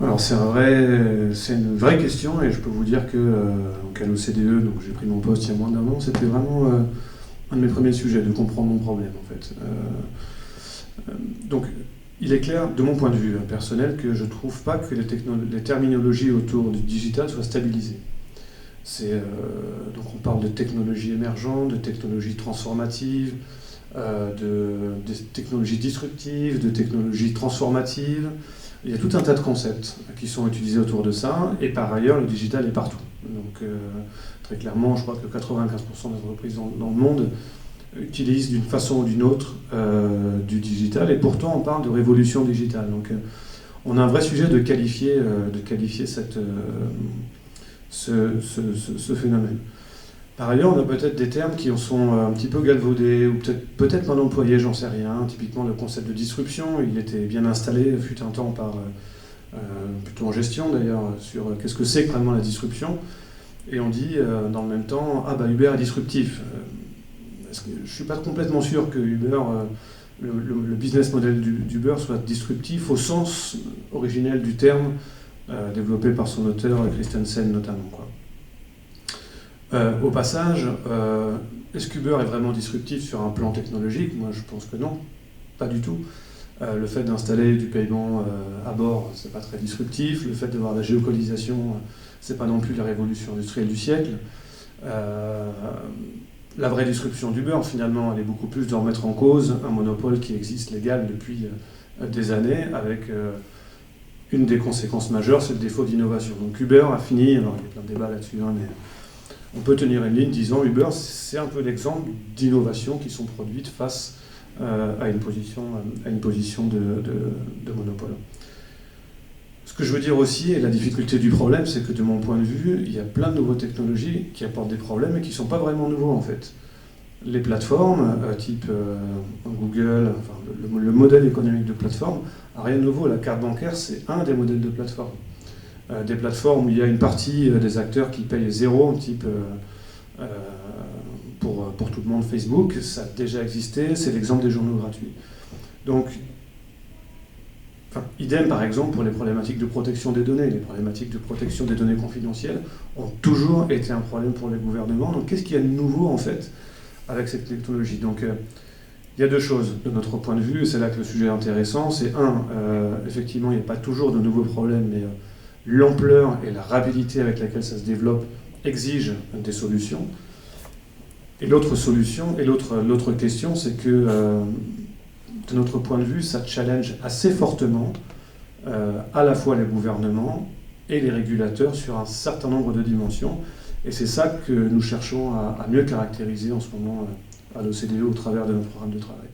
Alors c'est une vraie question et je peux vous dire que qu'à l'OCDE, donc j'ai pris mon poste il y a moins d'un an, c'était vraiment un de mes premiers sujets, de comprendre mon problème en fait. Donc il est clair, de mon point de vue personnel, que je ne trouve pas que les terminologies autour du digital soient stabilisées. Donc on parle de technologies émergentes, de technologies transformatives, de technologies disruptives, de technologies transformatives. Il y a tout un tas de concepts qui sont utilisés autour de ça, et par ailleurs, le digital est partout. Donc, très clairement, je crois que 95% des entreprises dans le monde utilisent d'une façon ou d'une autre du digital, et pourtant on parle de révolution digitale. Donc, on a un vrai sujet de qualifier ce phénomène. Par ailleurs, on a peut-être des termes qui en sont un petit peu galvaudés, ou peut-être mal employés, j'en sais rien. Typiquement, le concept de disruption, il était bien installé, fut un temps plutôt en gestion d'ailleurs, sur qu'est-ce que c'est vraiment la disruption. Et on dit dans le même temps, ah bah Uber est disruptif. Je ne suis pas complètement sûr que Uber, le business model d'Uber soit disruptif au sens originel du terme, développé par son auteur Christensen notamment, quoi. Au passage, est-ce qu'Uber est vraiment disruptif sur un plan technologique? Moi, je pense que non, pas du tout. Le fait d'installer du paiement à bord, c'est pas très disruptif. Le fait d'avoir la géolocalisation, c'est pas non plus la révolution industrielle du siècle. La vraie disruption d'Uber, finalement, elle est beaucoup plus de remettre en cause un monopole qui existe légal depuis des années, avec une des conséquences majeures, c'est le défaut d'innovation. Donc Uber a fini, alors il y a plein de débats là-dessus, hein, mais on peut tenir une ligne disant Uber, c'est un peu l'exemple d'innovations qui sont produites face à une position de monopole. Ce que je veux dire aussi, et la difficulté du problème, c'est que de mon point de vue, il y a plein de nouvelles technologies qui apportent des problèmes et qui ne sont pas vraiment nouveaux en fait. Les plateformes, type Google, enfin, le modèle économique de plateforme, n'a rien de nouveau. La carte bancaire, c'est un des modèles de plateforme. Des plateformes où il y a une partie des acteurs qui payent zéro, type pour tout le monde Facebook, ça a déjà existé, c'est l'exemple des journaux gratuits. Donc, idem par exemple pour les problématiques de protection des données. Les problématiques de protection des données confidentielles ont toujours été un problème pour les gouvernements. Donc qu'est-ce qu'il y a de nouveau en fait avec cette technologie? Donc il y a deux choses de notre point de vue, et c'est là que le sujet est intéressant. C'est effectivement il n'y a pas toujours de nouveaux problèmes, mais l'ampleur et la rapidité avec laquelle ça se développe exigent des solutions. Et l'autre solution, et l'autre question, c'est que, de notre point de vue, ça challenge assez fortement à la fois les gouvernements et les régulateurs sur un certain nombre de dimensions. Et c'est ça que nous cherchons à mieux caractériser en ce moment à l'OCDE au travers de notre programme de travail.